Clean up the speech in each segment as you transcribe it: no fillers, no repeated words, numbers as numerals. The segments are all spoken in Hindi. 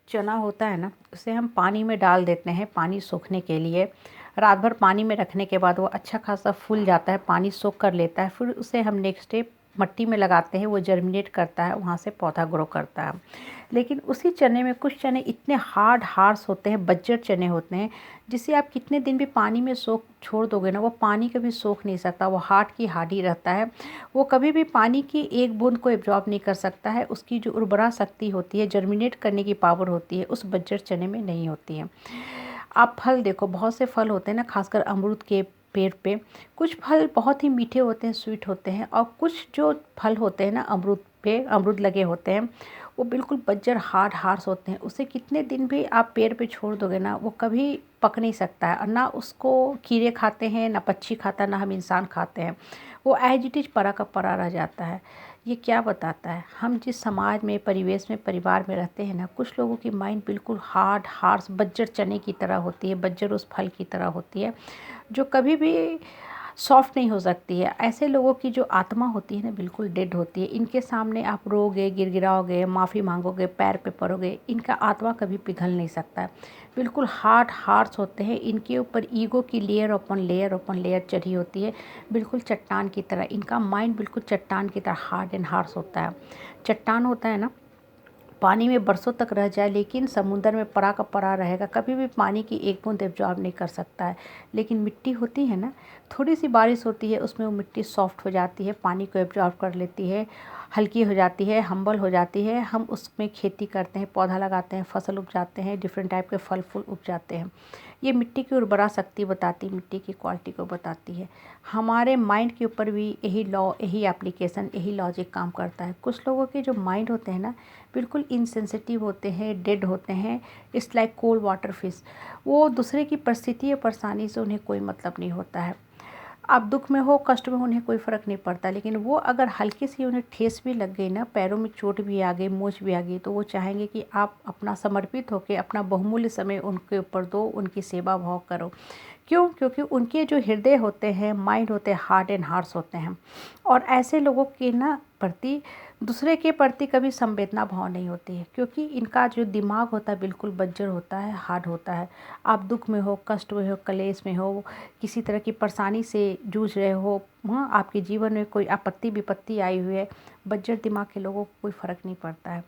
चना होता है ना, उसे हम पानी में डाल देते हैं पानी सोखने के लिए। रात भर पानी में रखने के बाद वो अच्छा खासा फूल जाता है, पानी सोख कर लेता है। फिर उसे हम नेक्स्ट डे मट्टी में लगाते हैं, वो जर्मिनेट करता है, वहाँ से पौधा ग्रो करता है। लेकिन उसी चने में कुछ चने इतने हार्श होते हैं, बज्जर चने होते हैं, जिसे आप कितने दिन भी पानी में सोख छोड़ दोगे ना, वो पानी कभी सोख नहीं सकता। वो हार्ड की हार्ड ही रहता है। वो कभी भी पानी की एक बूंद को एब्जॉर्ब नहीं कर सकता है। उसकी जो उर्वरा शक्ति होती है, जर्मिनेट करने की पावर होती है, उस बज्जर चने में नहीं होती है। आप फल देखो, बहुत से फल होते हैं ना, खासकर अमरूद के पेड़ पे कुछ फल बहुत ही मीठे होते हैं, स्वीट होते हैं, और कुछ जो फल होते हैं ना अमरूद पे, अमरूद लगे होते हैं, वो बिल्कुल बज्जर हार्श होते हैं। उसे कितने दिन भी आप पेड़ पे छोड़ दोगे ना, वो कभी पक नहीं सकता है। और ना उसको कीड़े खाते हैं, ना पक्षी खाता, ना हम इंसान खाते हैं। वो एज इट इज़ परा का परा रह जाता है। ये क्या बताता है, हम जिस समाज में, परिवेश में, परिवार में रहते हैं ना, कुछ लोगों की माइंड बिल्कुल हार्श बज्जर चने की तरह होती है, बज्जर उस फल की तरह होती है, जो कभी भी सॉफ्ट नहीं हो सकती है। ऐसे लोगों की जो आत्मा होती है ना, बिल्कुल डेड होती है। इनके सामने आप रोगे, गिड़गिड़ाओगे, माफ़ी मांगोगे, पैर पे पड़ोगे, इनका आत्मा कभी पिघल नहीं सकता है। बिल्कुल हार्श होते हैं। इनके ऊपर ईगो की लेयर अपॉन लेयर चढ़ी होती है, बिल्कुल चट्टान की तरह। इनका माइंड बिल्कुल चट्टान की तरह हार्ड एंड हार्श होता है। चट्टान होता है ना, पानी में बरसों तक रह जाए, लेकिन समुद्र में परा का परा रहेगा, कभी भी पानी की एक बूंद एब्जॉर्ब नहीं कर सकता है। लेकिन मिट्टी होती है ना, थोड़ी सी बारिश होती है, उसमें वो मिट्टी सॉफ्ट हो जाती है, पानी को एब्जॉर्ब कर लेती है, हल्की हो जाती है, हम्बल हो जाती है। हम उसमें खेती करते हैं, पौधा लगाते हैं, फसल उपजाते हैं, डिफरेंट टाइप के फल फूल उपजाते हैं। ये मिट्टी की उर्वरा शक्ति बताती, मिट्टी की क्वालिटी को बताती है। हमारे माइंड के ऊपर भी यही लॉ, यही एप्लीकेशन, यही लॉजिक काम करता है। कुछ लोगों के जो माइंड होते हैं ना, बिल्कुल इनसेंसिटिव होते हैं, डेड होते हैं। It's like cold water fish. वो दूसरे की परिस्थिति या परेशानी से उन्हें कोई मतलब नहीं होता है। आप दुख में हो, कष्ट में हो, उन्हें कोई फ़र्क नहीं पड़ता। लेकिन वो अगर हल्की सी उन्हें ठेस भी लग गई ना, पैरों में चोट भी आ गई, मोच भी आ गई, तो वो चाहेंगे कि आप अपना समर्पित होकर अपना बहुमूल्य समय उनके ऊपर दो, उनकी सेवा भाव करो। क्यों? क्योंकि उनके जो हृदय होते हैं, माइंड होते हैं, हार्ड एंड हार्श होते हैं। और ऐसे लोगों के ना प्रति, दूसरे के प्रति कभी संवेदना भाव नहीं होती है, क्योंकि इनका जो दिमाग होता है बिल्कुल बंजर होता है, हार्ड होता है। आप दुख में हो, कष्ट में हो, कलेश में हो, किसी तरह की परेशानी से जूझ रहे हो, हाँ, आपके जीवन में कोई आपत्ति विपत्ति आई हुई है, बंजर दिमाग के लोगों को कोई फ़र्क नहीं पड़ता है।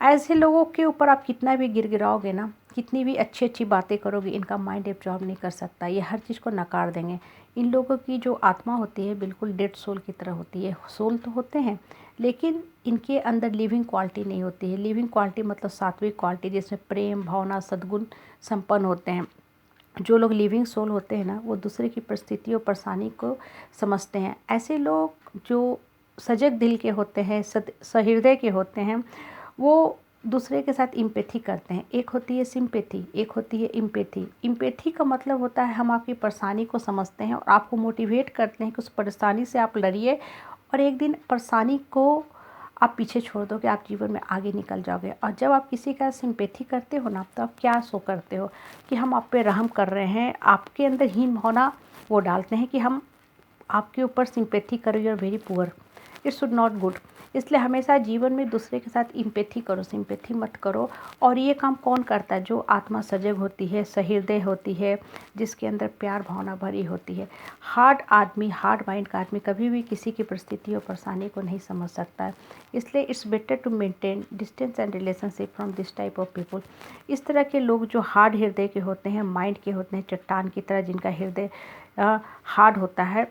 ऐसे लोगों के ऊपर आप कितना भी गिड़गिड़ाओगे ना, कितनी भी अच्छी अच्छी बातें करोगे, इनका माइंड एब्जॉर्ब नहीं कर सकता। ये हर चीज़ को नकार देंगे। इन लोगों की जो आत्मा होती है बिल्कुल डेड सोल की तरह होती है। सोल तो होते हैं, लेकिन इनके अंदर लिविंग क्वालिटी नहीं होती है। लिविंग क्वालिटी मतलब सात्विक क्वालिटी, जिसमें प्रेम, भावना, सद्गुण संपन्न होते हैं। जो लोग लिविंग सोल होते हैं ना, वो दूसरे की परिस्थिति और परेशानी को समझते हैं। ऐसे लोग जो सजग दिल के होते हैं, सहृदय के होते हैं, वो दूसरे के साथ इम्पैथी करते हैं। एक होती है सिंपैथी, एक होती है इम्पैथी। इम्पैथी का मतलब होता है हम आपकी परेशानी को समझते हैं और आपको मोटिवेट करते हैं कि उस परेशानी से आप लड़िए, और एक दिन परेशानी को आप पीछे छोड़ दोगे, आप जीवन में आगे निकल जाओगे। और जब आप किसी का सिंपैथी करते हो ना, तो आप क्या शो करते हो कि हम आप पे रहम कर रहे हैं। आपके अंदर हीन भावना वो डालते हैं कि हम आपके ऊपर सिंपैथी करो, you are very poor, it should not good. इसलिए हमेशा जीवन में दूसरे के साथ इम्पैथी करो, सिंपैथी मत करो। और ये काम कौन करता है? जो आत्मा सजग होती है, सहृदय होती है, जिसके अंदर प्यार भावना भरी होती है। हार्ड आदमी, हार्ड माइंड का आदमी कभी भी किसी की परिस्थिति और परेशानी को नहीं समझ सकता है। इसलिए it's better to maintain distance and relationship from this type of people. इस तरह के लोग जो हार्ड हृदय के होते हैं, माइंड के होते हैं, चट्टान की तरह जिनका हृदय हार्ड होता है,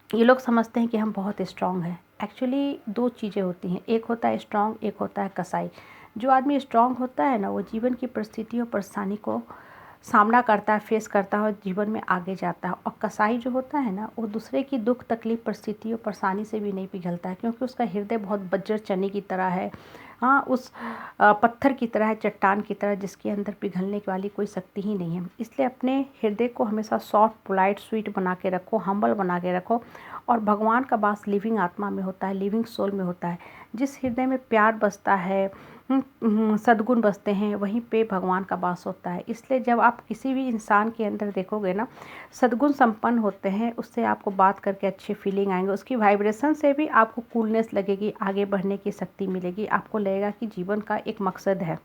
ये लोग समझते हैं कि हम बहुत स्ट्रांग हैं। एक्चुअली दो चीज़ें होती हैं, एक होता है स्ट्रांग, एक होता है कसाई। जो आदमी स्ट्रांग होता है ना, वो जीवन की परिस्थितियों परेशानी को सामना करता है, फेस करता है और जीवन में आगे जाता है। और कसाई जो होता है ना, वो दूसरे की दुख तकलीफ परिस्थितियों परेशानी से भी नहीं पिघलता है, क्योंकि उसका हृदय बहुत बज्जर चने की तरह है। हाँ, उस पत्थर की तरह है, चट्टान की तरह, जिसके अंदर पिघलने वाली कोई शक्ति ही नहीं है। इसलिए अपने हृदय को हमेशा सॉफ्ट, पोलाइट, स्वीट बना के रखो, हम्बल बना के रखो। और भगवान का वास लिविंग आत्मा में होता है, लिविंग सोल में होता है। जिस हृदय में प्यार बसता है, सद्गुण बसते हैं, वहीं पे भगवान का वास होता है। इसलिए जब आप किसी भी इंसान के अंदर देखोगे ना, सद्गुण संपन्न होते हैं, उससे आपको बात करके अच्छी फीलिंग आएंगे, उसकी वाइब्रेशन से भी आपको कूलनेस लगेगी, आगे बढ़ने की शक्ति मिलेगी, आपको लगेगा कि जीवन का एक मकसद है।